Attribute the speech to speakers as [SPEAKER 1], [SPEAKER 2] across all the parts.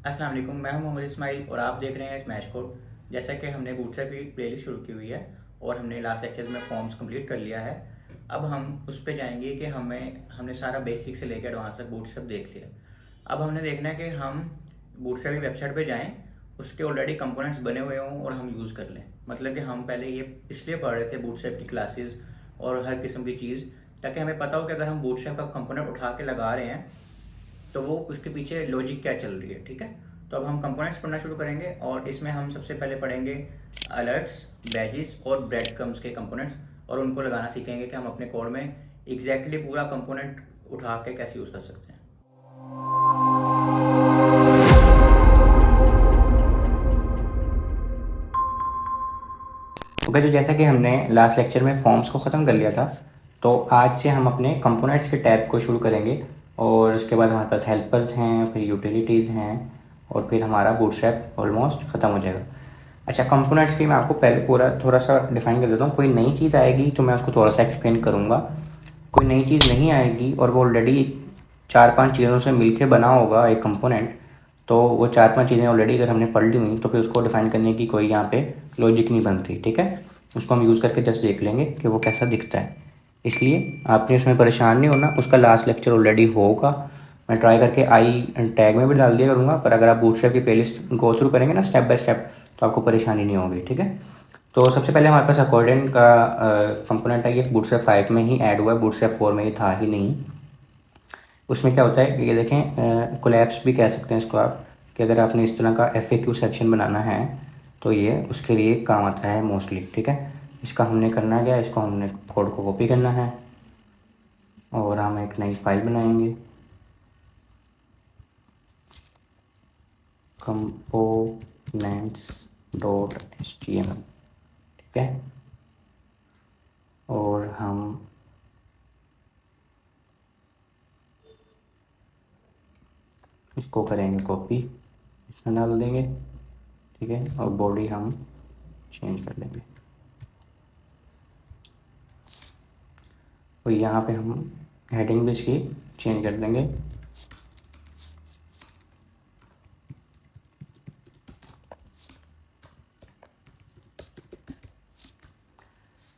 [SPEAKER 1] अस्सलाम वालेकुम, मैं हूं मोहम्मद इस्माइल और आप देख रहे हैं स्मैश कोड। जैसा कि हमने बूटस्ट्रैप की प्लेलिस्ट शुरू की हुई है और हमने लास्ट लेक्चर में फॉर्म्स कंप्लीट कर लिया है। अब हम उस पे जाएंगे कि हमने सारा बेसिक से लेकर एडवांस तक बूटस्ट्रैप देख लिया। अब हमने देखना है कि हम बूटस्ट्रैप की वेबसाइट पे जाएं, उसके ऑलरेडी कंपोनेंट्स बने हुए हों और हम यूज़ कर लें। मतलब कि हम पहले ये इसलिए पढ़ रहे थे बूटस्ट्रैप की क्लासेस और हर किस्म की चीज़, ताकि हमें पता हो कि अगर हम बूटस्ट्रैप का कंपोनेंट उठा के लगा रहे हैं तो वो उसके पीछे लॉजिक क्या चल रही है। ठीक है, तो अब हम कंपोनेंट्स पढ़ना शुरू करेंगे और इसमें हम सबसे पहले पढ़ेंगे अलर्ट्स, बैजेस और ब्रेड क्रम्स के कंपोनेंट्स, और उनको लगाना सीखेंगे कि हम अपने कोड में एग्जैक्टली पूरा कंपोनेंट उठा के कैसे यूज़ कर सकते हैं। ओके, तो जैसा कि हमने लास्ट लेक्चर में फॉर्म्स को ख़त्म कर लिया था, तो आज से हम अपने कंपोनेंट्स के टैब को शुरू करेंगे। और उसके बाद हमारे पास हेल्पर्स हैं, फिर यूटिलिटीज़ हैं, और फिर हमारा बूटस्ट्रैप ऑलमोस्ट ख़त्म हो जाएगा। अच्छा, कंपोनेंट्स की मैं आपको पहले पूरा थोड़ा सा डिफाइन कर देता हूँ। कोई नई चीज़ आएगी तो मैं उसको थोड़ा सा एक्सप्लेन करूँगा। कोई नई चीज़ नहीं आएगी और वो ऑलरेडी 4-5 चीज़ों से मिलके बना होगा एक कंपोनेंट, तो वो 4-5 चीज़ें ऑलरेडी अगर हमने पढ़ ली हुई तो फिर उसको डिफाइन करने की कोई यहाँ पे लॉजिक नहीं बनती। ठीक है, उसको हम यूज़ करके जस्ट देख लेंगे कि वो कैसा दिखता है। इसलिए आपने उसमें परेशान नहीं होना, उसका लास्ट लेक्चर ऑलरेडी होगा। मैं ट्राई करके आई टैग में भी डाल दिया करूँगा, पर अगर आप बूटस्ट्रैप की प्लेलिस्ट गो थ्रू करेंगे ना स्टेप बाय स्टेप, तो आपको परेशानी नहीं होगी। ठीक है, तो सबसे पहले हमारे पास अकॉर्डिंग का कंपोनेंट है। ये बूटस्ट्रैप 5 में ही ऐड हुआ है, बूटस्ट्रैप 4 में ये था ही नहीं। उसमें क्या होता है, ये देखें, कोलैप्स भी कह सकते हैं इसको आप, कि अगर आपने इस तरह का FAQ सेक्शन बनाना है तो ये उसके लिए काम आता है मोस्टली। ठीक है, इसका हमने करना क्या है, इसको हमने कोड को कॉपी करना है और हम एक नई फाइल बनाएंगे, components.html। ठीक है, और हम इसको करेंगे कॉपी, इसमें डाल देंगे। ठीक है, और बॉडी हम चेंज कर लेंगे, और यहाँ पे हम हेडिंग भी इसकी चेंज कर देंगे।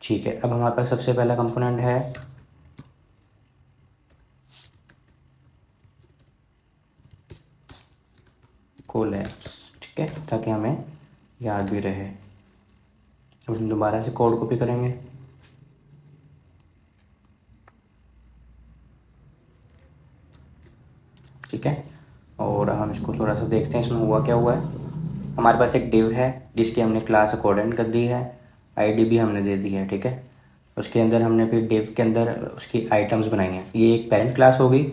[SPEAKER 1] ठीक है, अब हमारे पास सबसे पहला कंपोनेंट है कोलैप्स। ठीक है, ताकि हमें याद भी रहे। अब हम दोबारा से कोड कॉपी करेंगे, ठीक है, और हम इसको थोड़ा सा देखते हैं इसमें हुआ क्या हुआ है। हमारे पास एक डिव है जिसकी हमने क्लास अकॉर्डेंट कर दी है, ID भी हमने दे दी है। ठीक है, उसके अंदर हमने फिर डिव के अंदर उसकी आइटम्स बनाई हैं। ये एक पेरेंट क्लास होगी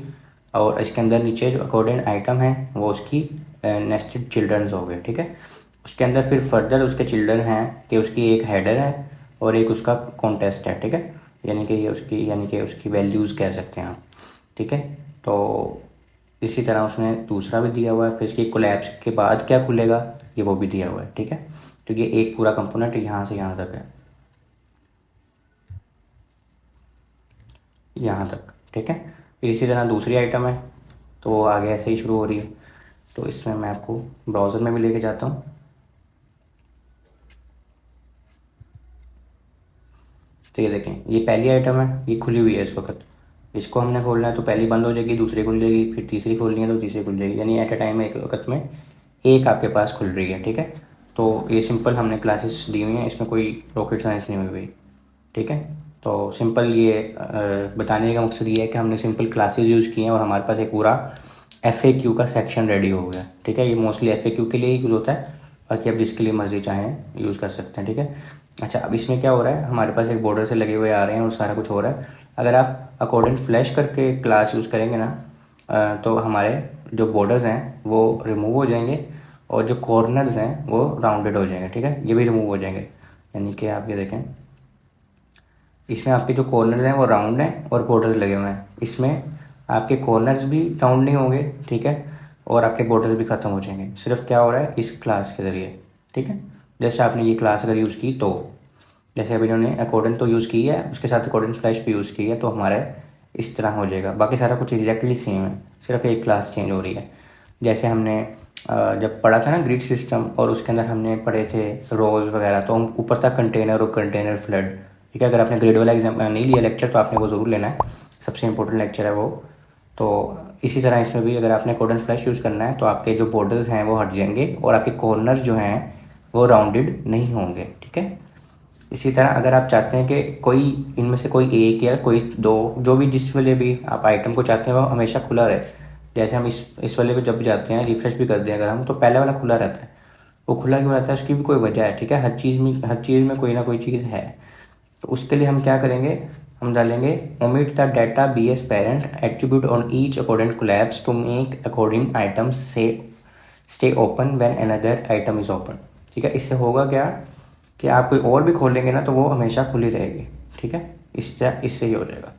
[SPEAKER 1] और इसके अंदर नीचे जो अकॉर्डेंट आइटम है वो उसकी नेस्टेड चिल्ड्रंस हो गए। ठीक है, उसके अंदर फिर फर्दर उसके चिल्ड्रन हैं कि उसकी एक हेडर है और एक उसका कॉन्टेस्ट है। ठीक है, यानी कि उसकी वैल्यूज़ कह सकते हैं आप। ठीक है, तो इसी तरह उसने दूसरा भी दिया हुआ है, फिर इसकी कोलैप्स के बाद क्या खुलेगा ये वो भी दिया हुआ है। ठीक है, तो ये एक पूरा कंपोनेंट यहाँ से यहाँ तक है, यहाँ तक। ठीक है, फिर इसी तरह दूसरी आइटम है तो वो आगे ऐसे ही शुरू हो रही है। तो इसमें मैं आपको ब्राउज़र में भी लेके जाता हूँ। तो ये देखें, ये पहली आइटम है, ये खुली हुई है इस वक्त। इसको हमने खोलना है तो पहली बंद हो जाएगी, दूसरी खुल जाएगी, फिर तीसरी खोलनी है तो तीसरी खुल जाएगी, यानी एट ए टाइम एक वक्त में एक आपके पास खुल रही है। ठीक है, तो ये सिंपल हमने क्लासेस दी हुई हैं, इसमें कोई रॉकेट साइंस नहीं हुई हुई। ठीक है, तो सिंपल ये बताने का मकसद ये है कि हमने सिंपल क्लासेस यूज़ किए हैं और हमारे पास एक पूरा FAQ का सेक्शन रेडी हो गया। ठीक है, ये मोस्टली FAQ के लिए ही यूज़ होता है, बाकी आप जिसके लिए मर्ज़ी चाहें यूज़ कर सकते हैं। ठीक है, अच्छा, अब इसमें क्या हो रहा है, हमारे पास एक बॉर्डर से लगे हुए आ रहे हैं और सारा कुछ हो रहा है। अगर आप अकॉर्डेंट फ्लैश करके क्लास यूज़ करेंगे ना, तो हमारे जो बॉर्डर्स हैं वो रिमूव हो जाएंगे और जो कॉर्नर्स हैं वो राउंडेड हो जाएंगे। ठीक है, ये भी रिमूव हो जाएंगे, यानी कि आप ये देखें, इसमें आपके जो कॉर्नर्स हैं वो राउंड हैं और बॉर्डर्स लगे हुए हैं। इसमें आपके कॉर्नर्स भी राउंड नहीं होंगे, ठीक है, और आपके बॉर्डर्स भी ख़त्म हो जाएंगे। सिर्फ क्या हो रहा है इस क्लास के ज़रिए। ठीक है, जैसे आपने ये क्लास अगर यूज़ की तो, जैसे अभी इन्होंने अकॉर्डेंट तो यूज़ की है, उसके साथ अकॉर्डेंट फ्लैश भी यूज़ की है, तो हमारा इस तरह हो जाएगा। बाकी सारा कुछ एग्जैक्टली सेम है, सिर्फ एक क्लास चेंज हो रही है। जैसे हमने जब पढ़ा था ना ग्रिड सिस्टम, और उसके अंदर हमने पढ़े थे रोज़ वगैरह, तो हम ऊपर था कंटेनर और कंटेनर फ्लड। ठीक है, अगर आपने ग्रिड वाला एग्जाम नहीं लिया लेक्चर तो आपने वो ज़रूर लेना है, सबसे इंपॉर्टेंट लेक्चर है वो। तो इसी तरह इसमें भी अगर आपने कोड एंड फ्लैश यूज़ करना है तो आपके जो बॉर्डर्स हैं वो हट जाएंगे और आपके कॉर्नर जो हैं वो राउंडेड नहीं होंगे। ठीक है, इसी तरह अगर आप चाहते हैं कि कोई इनमें से कोई एक या कोई दो, जो भी जिस वाले भी आप आइटम को चाहते हैं वो हमेशा खुला रहे। जैसे हम इस वाले पे जब भी जाते हैं रिफ्रेश भी कर दें अगर हम, तो पहले वाला खुला रहता है। वो खुला क्यों रहता है उसकी भी कोई वजह है। ठीक है, हर चीज़ में कोई ना कोई चीज़ है। तो उसके लिए हम क्या करेंगे, हम डालेंगे omit the data B S parent attribute on each accordion collapse to make accordion item से stay open when another item is open. ठीक है, इससे होगा क्या कि आप कोई और भी खोलेंगे ना तो वो हमेशा खुली रहेगी। ठीक है, इससे ही हो जाएगा।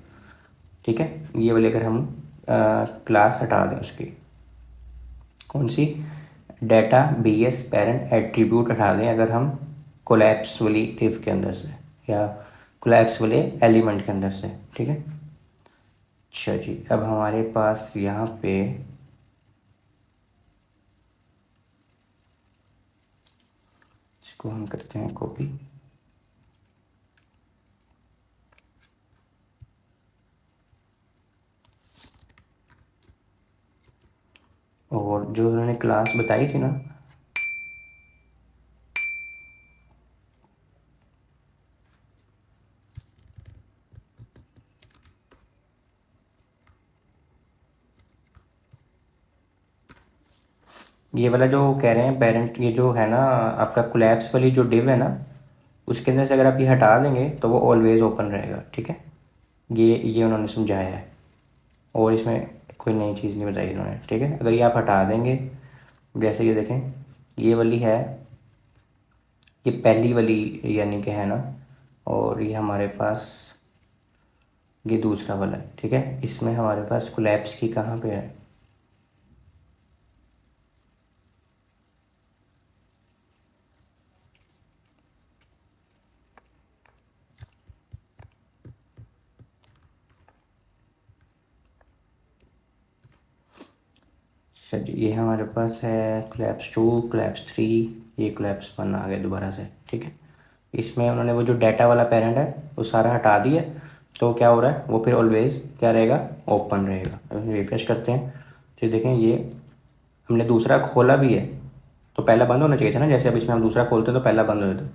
[SPEAKER 1] ठीक है, ये वाली अगर हम क्लास हटा दें उसकी, कौन सी, data B S parent attribute हटा दें अगर हम कोलैप्स वाली डिव के अंदर से या कोलैप्स वाले एलिमेंट के अंदर से। ठीक है, अच्छा जी, अब हमारे पास यहाँ पे इसको हम करते हैं कॉपी, और जो उन्होंने क्लास बताई थी ना, ये वाला जो कह रहे हैं पेरेंट, ये जो है ना आपका कोलैप्स वाली जो डिव है ना, उसके अंदर से अगर आप ये हटा देंगे तो वो ऑलवेज ओपन रहेगा। ठीक है, ये उन्होंने समझाया है और इसमें कोई नई चीज़ नहीं बताई इन्होंने। ठीक है, अगर ये आप हटा देंगे, जैसे ये देखें ये वाली है, ये पहली वाली यानी कि है ना, और ये हमारे पास ये दूसरा वाला है। ठीक है, इसमें हमारे पास कोलैप्स की कहाँ पे है, सर ये हमारे पास है कोलैप्स 2, कोलैप्स 3, ये कोलैप्स 1 आ गया दोबारा से। ठीक है, इसमें उन्होंने वो जो डाटा वाला पेरेंट है वो सारा हटा दिया, तो क्या हो रहा है वो फिर ऑलवेज क्या रहेगा, ओपन रहेगा। रिफ्रेश करते हैं तो देखें ये हमने दूसरा खोला भी है तो पहला बंद होना चाहिए था ना, जैसे अब इसमें हम दूसरा खोलते हैं तो पहला बंद हो जाता,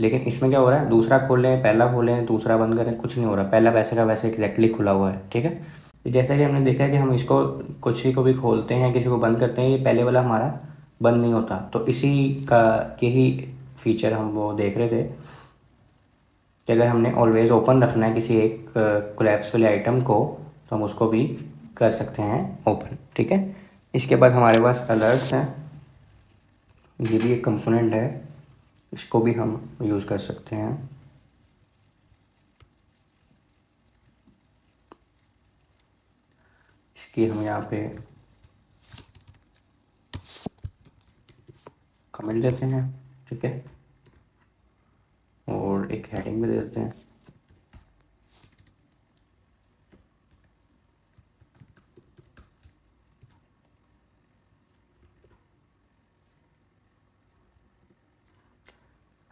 [SPEAKER 1] लेकिन इसमें क्या हो रहा है दूसरा खोल लें पहला खोलें दूसरा बंद करें कुछ नहीं हो रहा, पहला वैसे का वैसे एग्जैक्टली खुला हुआ है। ठीक है, तो जैसा कि हमने देखा है कि हम इसको किसी को भी खोलते हैं किसी को बंद करते हैं, ये पहले वाला हमारा बंद नहीं होता, तो इसी का यही फीचर हम वो देख रहे थे कि अगर हमने ऑलवेज ओपन रखना है किसी एक कोलैप्स वाले आइटम को तो हम उसको भी कर सकते हैं ओपन। ठीक है, इसके बाद हमारे पास अलर्ट्स हैं, ये भी एक कंपोनेंट है, इसको भी हम यूज़ कर सकते हैं। इसकी हम यहाँ पे कमेंट देते हैं। ठीक है, और एक हेडिंग भी दे देते हैं।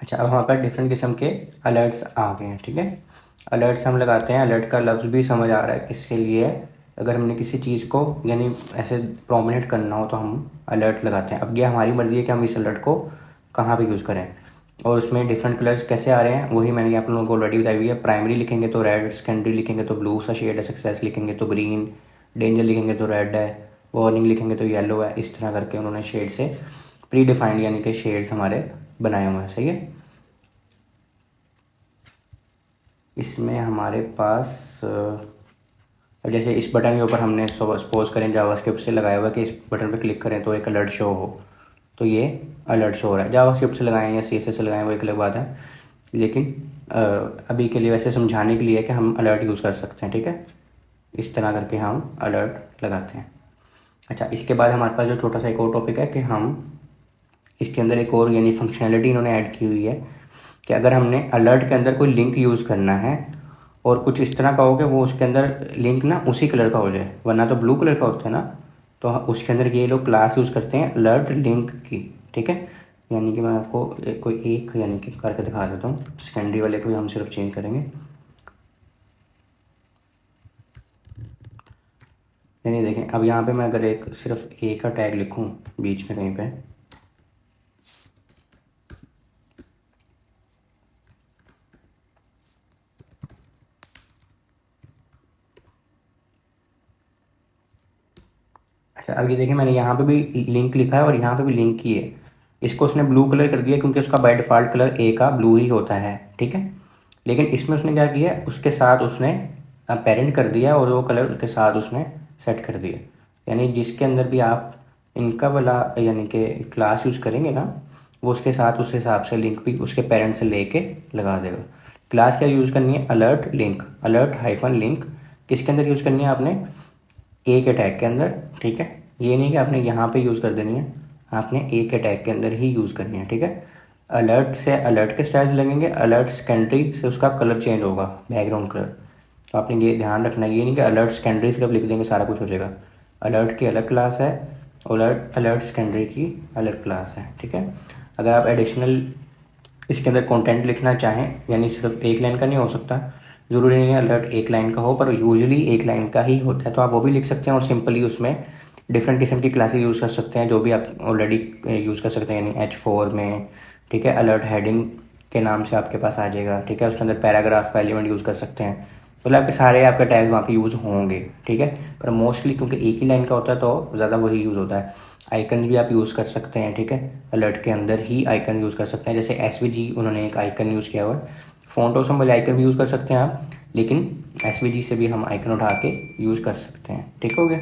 [SPEAKER 1] अच्छा, अब हमारे पास डिफरेंट किस्म के अलर्ट्स आ गए हैं। ठीक है, अलर्ट्स हम लगाते हैं, अलर्ट का लफ्ज़ भी समझ आ रहा है किसके लिए है, अगर हमने किसी चीज़ को यानी ऐसे प्रोमिनेंट करना हो तो हम अलर्ट लगाते हैं। अब ये हमारी मर्ज़ी है कि हम इस अलर्ट को कहाँ पे यूज़ करें, और उसमें डिफरेंट कलर्स कैसे आ रहे हैं वही मैंने आप लोगों को ऑलरेडी बताई हुई है। प्राइमरी लिखेंगे तो रेड, सेकेंडरी लिखेंगे तो ब्लू सा शेड है, सक्सेस लिखेंगे तो ग्रीन, डेंजर लिखेंगे तो रेड है, वार्निंग लिखेंगे तो येलो है। इस तरह करके उन्होंने शेड से प्री डिफाइंड यानी कि शेड्स हमारे बनाए हुए हैं। सही है, इसमें हमारे पास अब जैसे इस बटन के ऊपर हमने सपोज करें जावास्क्रिप्ट से लगाया हुआ है कि इस बटन पर क्लिक करें तो एक अलर्ट शो हो, तो ये अलर्ट शो हो रहा है। जावास्क्रिप्ट से लगाएं या CSS से लगाएं वो एक अलग बात है, लेकिन अभी के लिए वैसे समझाने के लिए कि हम अलर्ट यूज़ कर सकते हैं। ठीक है, इस तरह करके हम अलर्ट लगाते हैं। अच्छा, इसके बाद हमारे पास जो छोटा सा एक और टॉपिक है कि हम इसके अंदर एक और यानी फंक्शनैलिटी इन्होंने ऐड की हुई है कि अगर हमने अलर्ट के अंदर कोई लिंक यूज़ करना है और कुछ इस तरह का हो कि वो उसके अंदर लिंक ना उसी कलर का हो जाए, वरना तो ब्लू कलर का होता है ना, तो उसके अंदर ये लोग क्लास यूज़ करते हैं अलर्ट लिंक की, ठीक है। यानी कि मैं आपको कोई एक यानी कि करके दिखा देता हूँ। सेकेंडरी वाले को हम सिर्फ चेंज करेंगे, यानी देखें अब यहाँ पे मैं अगर एक सिर्फ ए का टैग लिखूँ बीच में कहीं पे, अच्छा अब ये देखिए मैंने यहाँ पे भी लिंक लिखा है और यहाँ पे भी लिंक की है। इसको उसने ब्लू कलर कर दिया क्योंकि उसका बाय डिफ़ॉल्ट कलर ए का ब्लू ही होता है, ठीक है। लेकिन इसमें उसने क्या किया, उसके साथ उसने पेरेंट कर दिया और वो कलर उसके साथ उसने सेट कर दिया। यानी जिसके अंदर भी आप इनका वाला यानी कि क्लास यूज़ करेंगे ना, वो उसके साथ उस हिसाब से लिंक भी उसके पेरेंट से लेके लगा देगा। क्लास क्या यूज़ करनी है, alert link, alert hyphen link. किसके अंदर यूज़ करनी है आपने, ए के टैग के अंदर, ठीक है। ये नहीं कि आपने यहाँ पे यूज़ कर देनी है, आपने ए के टैग के अंदर ही यूज़ करनी है, ठीक है। अलर्ट से अलर्ट के स्टाइल्स लगेंगे, अलर्ट सेकेंडरी से उसका कलर चेंज होगा, बैकग्राउंड कलर। तो आपने ये ध्यान रखना है, ये नहीं कि अलर्ट सेकेंडरी सिर्फ लिख देंगे सारा कुछ हो जाएगा। अलर्ट की अलग क्लास है, अलर्ट अलर्ट सेकेंडरी की अलग क्लास है, ठीक है। अगर आप एडिशनल इसके अंदर कंटेंट लिखना चाहें, यानी सिर्फ एक लाइन का नहीं हो सकता, ज़रूरी नहीं है अलर्ट एक लाइन का हो, पर यूजुअली एक लाइन का ही होता है, तो आप वो भी लिख सकते हैं और सिंपली उसमें डिफरेंट किस्म की क्लासेस यूज़ कर सकते हैं जो भी आप ऑलरेडी यूज़ कर सकते हैं। यानी H4 में, ठीक है, अलर्ट हेडिंग के नाम से आपके पास आ जाएगा, ठीक है। उसके अंदर पैराग्राफ का एलिमेंट यूज़ कर सकते हैं, मतलब आपके सारे आपके टैग्स वहाँ पे यूज़ होंगे, ठीक है। पर मोस्टली क्योंकि एक ही लाइन का होता है तो ज़्यादा वही यूज़ होता है। आइकन भी आप यूज़ कर सकते हैं, ठीक है। अलर्ट के अंदर ही आइकन यूज़ कर सकते हैं, जैसे SVG उन्होंने एक आइकन यूज़ किया हुआ है। फ़ॉन्ट और सिंबल आइकन भी यूज़ कर सकते हैं आप, लेकिन SVG से भी हम आइकन उठा के यूज़ कर सकते हैं, ठीक हो गया।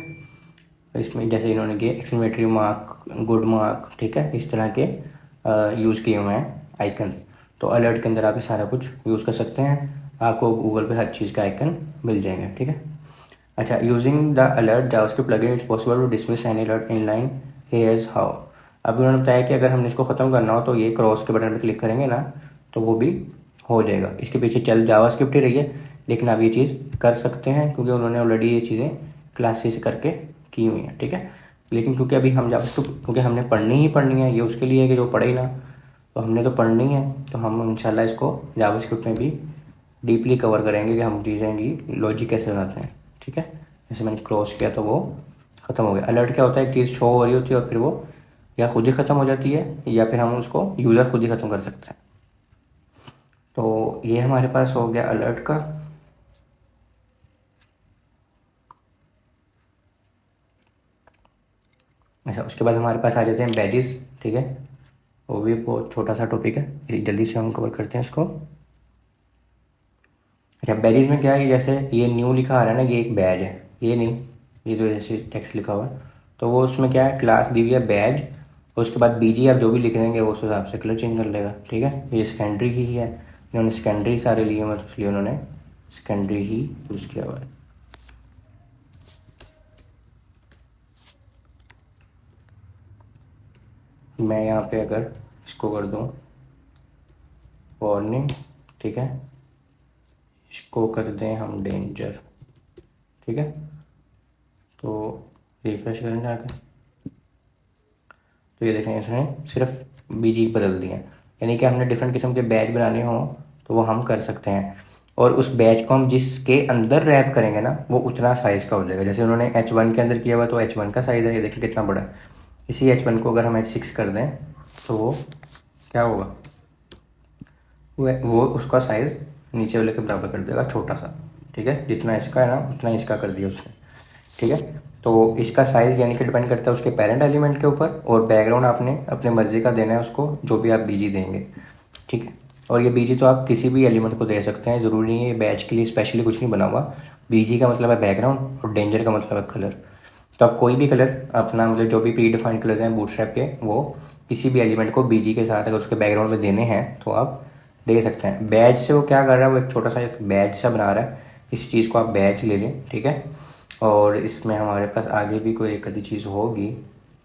[SPEAKER 1] इसमें जैसे इन्होंने किए एक्सक्लेमेटरी मार्क, गुड मार्क, ठीक है, इस तरह के यूज़ किए हुए हैं आइकन्स। तो अलर्ट के अंदर आप ये सारा कुछ यूज़ कर सकते हैं, आपको गूगल पे हर चीज़ का आइकन मिल जाएगा, ठीक है। अच्छा, using the alert JavaScript plugin it's possible to dismiss any alert in line, here's how. अब उन्होंने बताया कि अगर हमने इसको ख़त्म करना हो तो ये क्रॉस के बटन पर क्लिक करेंगे ना तो वो भी हो जाएगा। इसके पीछे चल जावास्क्रिप्ट ही रही है, लेकिन आप ये चीज़ कर सकते हैं क्योंकि उन्होंने ऑलरेडी ये चीज़ें क्लासेस करके की हुई हैं, ठीक है। लेकिन क्योंकि अभी हम जावास्क्रिप्ट क्योंकि हमने पढ़नी ही पढ़नी है, ये उसके लिए है कि जो पढ़े ही ना, तो हमने तो पढ़नी है, तो हम इंशाल्लाह इसको जावास्क्रिप्ट में भी डीपली कवर करेंगे कि हम चीज़ें की लॉजिक कैसे बनाते हैं, ठीक है। जैसे मैंने क्रॉस किया तो वो ख़त्म हो गया। अलर्ट क्या होता है, एक चीज़ शो हो रही होती है और फिर वो या खुद ही ख़त्म हो जाती है या फिर हम उसको यूज़र खुद ही ख़त्म कर सकता है। तो ये हमारे पास हो गया अलर्ट का। अच्छा, उसके बाद हमारे पास आ जाते हैं बैजेस, ठीक है। वो भी बहुत छोटा सा टॉपिक है, जल्दी से हम कवर करते हैं इसको। अच्छा, बैजेस में क्या है कि जैसे ये न्यू लिखा आ रहा है ना, ये एक बैज है, ये नहीं, ये जो जैसे टेक्स्ट लिखा हुआ है तो वो उसमें क्या है, क्लास दी हुई है बैज, और उसके बाद BG आप जो भी लिख देंगे वो उस हिसाब से कलर चेंज कर लेगा, ठीक है। ये सेकेंडरी ही है, इन्होंने सेकेंडरी सारे लिए हुए तो इसलिए उन्होंने सेकेंडरी ही यूज़ किया हुआ है। मैं यहाँ पे अगर इसको कर दूँ वार्निंग, ठीक है, इसको कर दें हम डेंजर, ठीक है। तो रिफ्रेश करें जाकर, तो ये देखें इसने सिर्फ BG बदल दिए हैं, यानी कि हमने डिफरेंट किस्म के बैच बनाने हों तो वो हम कर सकते हैं। और उस बैच को हम जिसके अंदर रैप करेंगे ना वो उतना साइज़ का हो जाएगा। जैसे उन्होंने H1 के अंदर किया हुआ तो H1 का साइज़ है, ये देखिए कितना बड़ा है। इसी H1 को अगर हम H6 कर दें तो वो क्या होगा, वो उसका साइज़ नीचे वाले के बराबर कर देगा, छोटा सा, ठीक है। जितना इसका है ना उतना इसका कर दिया उसने, ठीक है। तो इसका साइज़ यानी कि डिपेंड करता है उसके पेरेंट एलिमेंट के ऊपर, और बैकग्राउंड आपने अपने मर्ज़ी का देना है उसको, जो भी आप BG देंगे, ठीक है। और ये BG तो आप किसी भी एलिमेंट को दे सकते हैं, ज़रूरी नहीं है ये बैच के लिए स्पेशली कुछ नहीं बना हुआ। BG का मतलब है बैकग्राउंड और डेंजर का मतलब है कलर। तो आप कोई भी कलर अपना मतलब जो भी प्री डिफाइंड कलर्स हैं बूटस्ट्रैप के, वो किसी भी एलिमेंट को BG के साथ अगर उसके बैकग्राउंड में देने हैं तो आप दे सकते हैं। बैच से वो क्या कर रहा है, वो एक छोटा सा एक बैच सा बना रहा है, इस चीज़ को आप बैच ले लें, ठीक है। और इसमें हमारे पास आगे भी कोई एक आधी चीज़ होगी,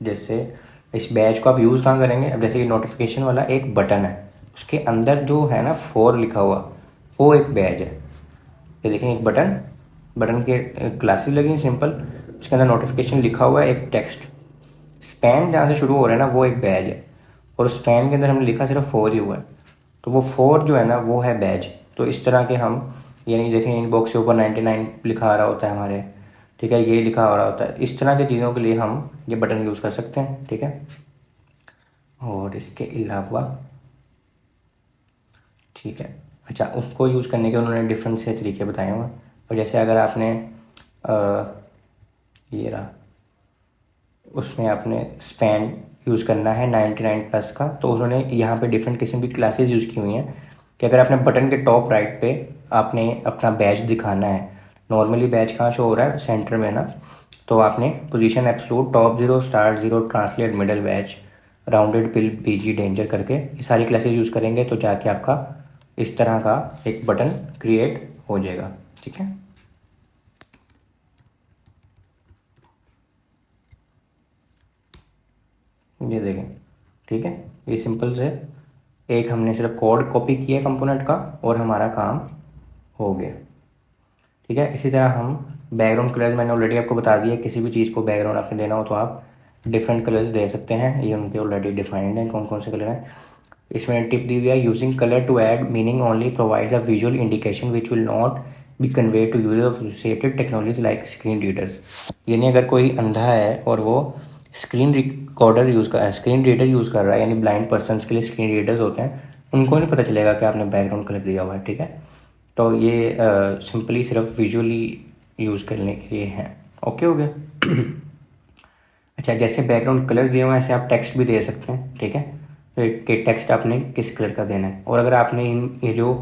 [SPEAKER 1] जैसे इस बैच को आप यूज़ कहाँ करेंगे। अब जैसे ये नोटिफिकेशन वाला एक बटन है, उसके अंदर जो है ना 4 लिखा हुआ, वो एक बैच है। ये देखें एक बटन, बटन के क्लासेस लगी हैं सिंपल, उसके अंदर नोटिफिकेशन लिखा हुआ है एक टेक्स्ट। स्पैन जहाँ से शुरू हो रहा है ना वो एक बैज है, और स्पैन के अंदर हमने लिखा सिर्फ 4 ही हुआ है, तो वो 4 जो है ना वो है बैज। तो इस तरह के हम, यानी देखें इनबॉक्स के ऊपर 99 लिखा आ रहा होता है हमारे, ठीक है, ये लिखा आ रहा होता है, इस तरह की चीज़ों के लिए हम ये बटन यूज़ कर सकते हैं, ठीक है। और इसके अलावा ठीक है, अच्छा उसको यूज़ करने के उन्होंने डिफरेंट से तरीके बताए हुए हैं। और जैसे अगर आपने ये रहा, उसमें आपने स्पैन यूज़ करना है 99 प्लस का, तो उन्होंने यहाँ पे डिफरेंट किस्म की क्लासेस यूज़ की हुई हैं कि अगर आपने बटन के टॉप राइट पे आपने अपना बैच दिखाना है, नॉर्मली बैच कहाँ शो हो रहा है सेंटर में ना, तो आपने position absolute top 0 start 0 translate middle badge rounded pill BG danger करके ये सारी क्लासेस यूज़ करेंगे तो जाके आपका इस तरह का एक बटन क्रिएट हो जाएगा, ठीक है। ये देखें, ठीक है, ये सिंपल से एक हमने सिर्फ कोड कॉपी किया कंपोनेंट का और हमारा काम हो गया, ठीक है। इसी तरह हम बैकग्राउंड कलर्स मैंने ऑलरेडी आपको बता दिया, किसी भी चीज़ को बैकग्राउंड आपने देना हो तो आप डिफरेंट कलर्स दे सकते हैं, ये उनके ऑलरेडी डिफाइंड हैं कौन कौन से कलर हैं। इसमें टिप दी हुई है, using colour to add meaning only provides a visual indication which will not be convey to user of associated technologies like screen readers. यानी अगर कोई अंधा है और वो स्क्रीन रिकॉर्डर यूज़ कर स्क्रीन रीडर यूज़ कर रहा है, यानी ब्लाइंड पर्सन के लिए स्क्रीन रीडर्स होते हैं, उनको नहीं पता चलेगा कि आपने बैकग्राउंड कलर दिया हुआ है, ठीक है। तो ये सिंपली सिर्फ विजुअली यूज़ करने के लिए है, ओके हो गया। अच्छा, जैसे बैकग्राउंड कलर दिए हुए हैं ऐसे आप टेक्स्ट भी दे सकते हैं, ठीक है, कि टेक्स्ट आपने किस कलर का देना है। और अगर आपने इन ये जो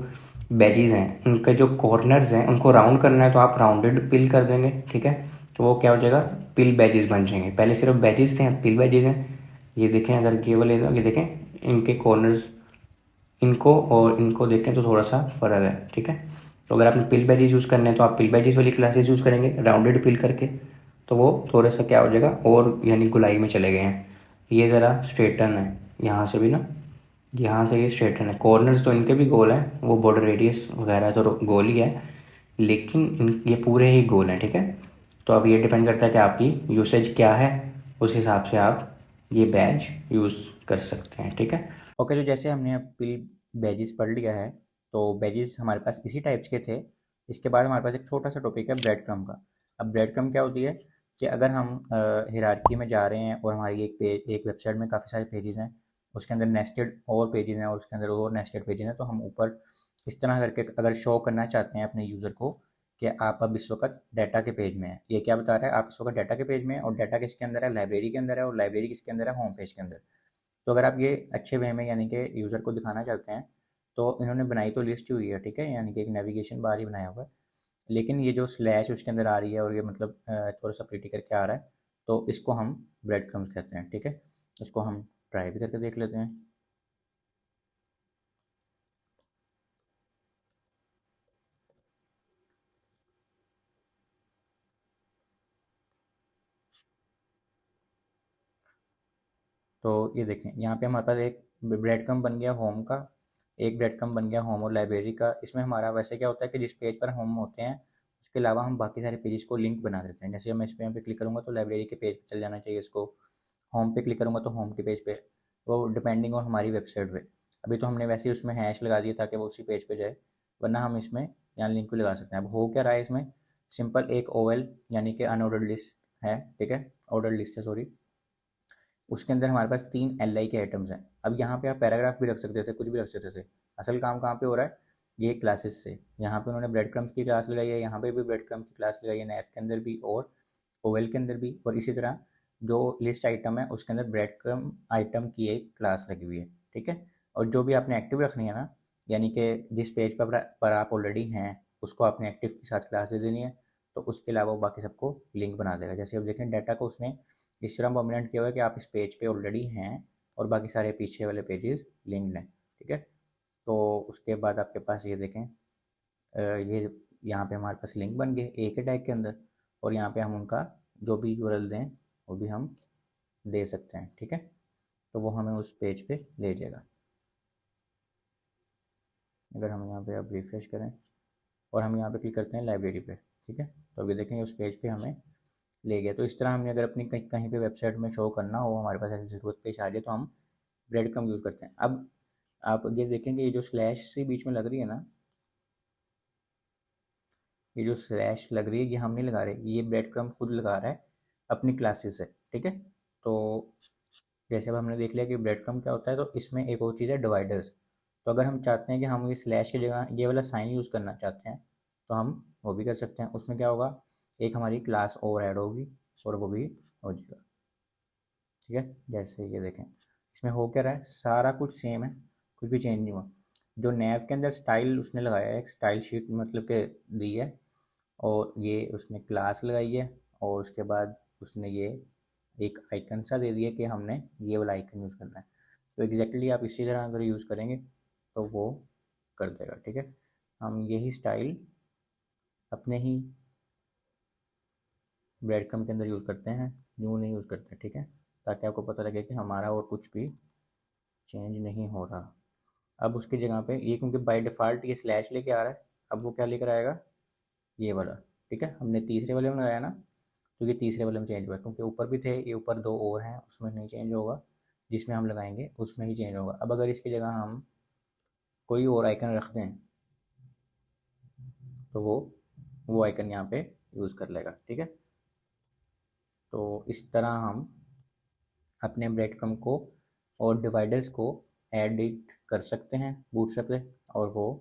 [SPEAKER 1] बैजेस हैं इनके जो कॉर्नर्स हैं उनको राउंड करना है तो आप राउंडेड पिल कर देंगे, ठीक है, तो वो क्या हो जाएगा, पिल बैजेस बन जाएंगे। पहले सिर्फ बैजेस थे, अब पिल बैजेस हैं। ये देखें, अगर ये वाले ये देखें, इनके कॉर्नर्स, इनको और इनको देखें तो थोड़ा सा फ़र्क है, ठीक है। तो अगर आपने पिल बैजेस यूज़ करने हैं तो आप पिल बैजेस वाली क्लासेस यूज़ करेंगे राउंडेड पिल करके, तो वो थोड़ा सा क्या हो जाएगा, और यानी गुलाई में चले गए हैं। ये ज़रा स्ट्रेटन है यहाँ से भी ना, यहाँ से ये स्ट्रेटन है, कॉर्नर्स तो इनके भी गोल हैं, वो बॉर्डर रेडियस वगैरह तो गोल ही है, लेकिन ये पूरे ही गोल हैं, ठीक है। तो अब ये डिपेंड करता है कि आपकी यूसेज क्या है, उस हिसाब से आप ये बैज यूज़ कर सकते हैं, ठीक है। ओके, तो जैसे हमने अब पिल बैजेस पढ़ लिया है, तो बैजेस हमारे पास इसी टाइप्स के थे। इसके बाद हमारे पास एक छोटा सा टॉपिक है ब्रेड क्रम्ब का। अब ब्रेड क्रम्ब क्या होती है कि अगर हम हायरार्की में जा रहे हैं और हमारी एक वेबसाइट में काफ़ी सारे पेजेस हैं, उसके अंदर नेस्टेड और पेजेस हैं और उसके अंदर और नेस्टेड पेजेस हैं, तो हम ऊपर इस तरह करके अगर शो करना चाहते हैं अपने यूज़र को कि आप अब इस वक्त डाटा के पेज में हैं, ये क्या बता रहा है, आप इस वक्त डाटा के पेज में हैं और डाटा किसके अंदर है, लाइब्रेरी के अंदर है, और लाइब्रेरी किसके अंदर है, होम पेज के अंदर। तो अगर आप ये अच्छे वे में यानी कि यूज़र को दिखाना चाहते हैं, तो इन्होंने बनाई तो लिस्ट हुई है, ठीक है, यानी कि एक नेविगेशन बार ही बनाया हुआ है, लेकिन ये जो स्लैश उसके अंदर आ रही है और ये मतलब थोड़ा सा प्रिटी करके आ रहा है, तो इसको हम ब्रेड क्रम्स कहते हैं, ठीक है। इसको हम ट्राई भी करके देख लेते हैं। तो ये देखें, यहाँ पे हमारे पास एक ब्रेड क्रम्ब बन गया होम का, एक ब्रेड क्रम्ब बन गया होम और लाइब्रेरी का। इसमें हमारा वैसे क्या होता है कि जिस पेज पर होम होते हैं उसके अलावा हम बाकी सारे पेजेस को लिंक बना देते हैं। जैसे मैं इस पे यहाँ पे क्लिक करूँगा तो लाइब्रेरी के पेज पे चल जाना चाहिए इसको, होम पे क्लिक करूँगा तो होम के पेज पे, वो डिपेंडिंग ऑन हमारी वेबसाइट पे। अभी तो हमने वैसे ही उसमें हैश लगा दिया ताकि वो उसी पेज पे जाए, वरना हम इसमें यहाँ लिंक भी लगा सकते हैं। अब हो क्या रहा है इसमें, सिंपल एक ओएल यानी कि अनऑर्डर्ड लिस्ट है, ठीक है, ऑर्डर लिस्ट है सॉरी, उसके अंदर हमारे पास 3 एल आई के आइटम्स हैं। अब यहाँ पे आप पैराग्राफ भी रख सकते थे, कुछ भी रख सकते थे। असल काम कहाँ पे हो रहा है, ये क्लासेस से। यहाँ पे उन्होंने ब्रेड क्रम्स की क्लास लगाई है, यहाँ पे भी ब्रेड क्रम्स की क्लास लगाई है, नैफ के अंदर भी और ओवेल के अंदर भी, और इसी तरह जो लिस्ट आइटम है उसके अंदर ब्रेड क्रम आइटम की एक क्लास लगी हुई है, ठीक है। और जो भी आपने एक्टिव रखनी है ना, यानी कि जिस पेज पर आप ऑलरेडी हैं उसको आपने एक्टिव के साथ क्लास दे देनी है, तो उसके अलावा वो बाकी सबको लिंक बना देगा। जैसे अब देखें डाटा को उसने इस तरह परमानेंट किया हुआ है कि आप इस पेज पे ऑलरेडी हैं और बाकी सारे पीछे वाले पेजेस लिंक्ड हैं, ठीक है। तो उसके बाद आपके पास ये देखें, ये यहाँ पे हमारे पास लिंक बन गए एक ही टैग के अंदर, और यहाँ पे हम उनका जो भी यूआरएल दें वो भी हम दे सकते हैं, ठीक है। तो वो हमें उस पेज पे ले जाएगा। अगर हम यहाँ पे अब रिफ्रेश करें और हम यहाँ पे क्लिक करते हैं लाइब्रेरी पे, ठीक है, तो अभी देखें उस पेज पे हमें ले गया। तो इस तरह हमने अगर अपनी कहीं कहीं पे वेबसाइट में शो करना हो, हमारे पास ऐसी ज़रूरत पेश आ जाए, तो हम ब्रेड क्रम्ब यूज़ करते हैं। अब आप ये देखेंगे, ये जो स्लैश सी बीच में लग रही है ना, ये जो स्लैश लग रही है, ये हम नहीं लगा रहे, ये ब्रेड क्रम्ब खुद लगा रहा है अपनी क्लासेस से, ठीक है। तो जैसे अब हमने देख लिया कि ब्रेड क्रम्ब क्या होता है, तो इसमें एक और चीज़ है डिवाइडर्स। तो अगर हम चाहते हैं कि हम ये स्लैश की जगह ये वाला साइन यूज़ करना चाहते हैं, तो हम वो भी कर सकते हैं। उसमें क्या होगा, एक हमारी क्लास और ऐड होगी और वो भी हो जाएगा, ठीक है। जैसे ये देखें, इसमें हो क्या रहा है, सारा कुछ सेम है, कुछ भी चेंज नहीं हुआ। जो नैव के अंदर स्टाइल उसने लगाया है, एक स्टाइल शीट मतलब के दी है, और ये उसने क्लास लगाई है, और उसके बाद उसने ये एक आइकन सा दे दिया कि हमने ये वाला आइकन यूज़ करना है। तो एग्जैक्टली आप इसी तरह अगर यूज़ करेंगे तो वो कर देगा, ठीक है। हम यही स्टाइल अपने ही ब्रेड क्रम्ब के अंदर यूज़ करते हैं, यूँ नहीं यूज़ करते, ठीक है, ताकि आपको पता लगे कि हमारा और कुछ भी चेंज नहीं हो रहा। अब उसकी जगह पे ये, क्योंकि बाय डिफ़ॉल्ट ये स्लैश लेके आ रहा है, अब वो क्या लेकर आएगा, ये वाला, ठीक है। हमने तीसरे वाले में लगाया ना, तो ये तीसरे वाले में चेंज हुआ है, क्योंकि ऊपर भी थे, ये ऊपर दो और हैं, उसमें नहीं चेंज होगा, जिसमें हम लगाएंगे उसमें ही चेंज होगा। अब अगर इसकी जगह हम कोई और आइकन रख दें, तो वो आइकन यहाँ पे यूज़ कर लेगा, ठीक है। तो इस तरह हम अपने ब्रेड क्रम्ब को और डिवाइडर्स को एडिट कर सकते हैं बूटस्ट्रैप से, और वो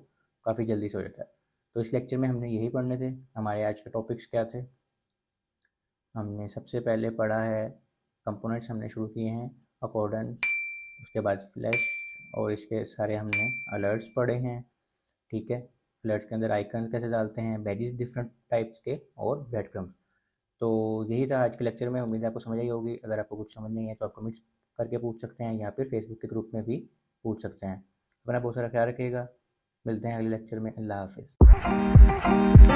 [SPEAKER 1] काफ़ी जल्दी से हो जाता है। तो इस लेक्चर में हमने यही पढ़ने थे। हमारे आज के टॉपिक्स क्या थे, हमने सबसे पहले पढ़ा है कंपोनेंट्स, हमने शुरू किए हैं अकॉर्डेंट, उसके बाद फ्लैश, और इसके सारे हमने अलर्ट्स पढ़े हैं, ठीक है। अलर्ट्स के अंदर आइकन कैसे डालते हैं, बैजेस डिफरेंट टाइप्स के, और ब्रेड क्रम्ब। तो यही था आज के लेक्चर में, उम्मीद है आपको समझ आई होगी। अगर आपको कुछ समझ नहीं है तो आप कमेंट्स करके पूछ सकते हैं, या फिर फेसबुक के ग्रुप में भी पूछ सकते हैं। अपना बहुत सारा ख्याल रखिएगा, मिलते हैं अगले लेक्चर में। अल्लाह हाफिज़।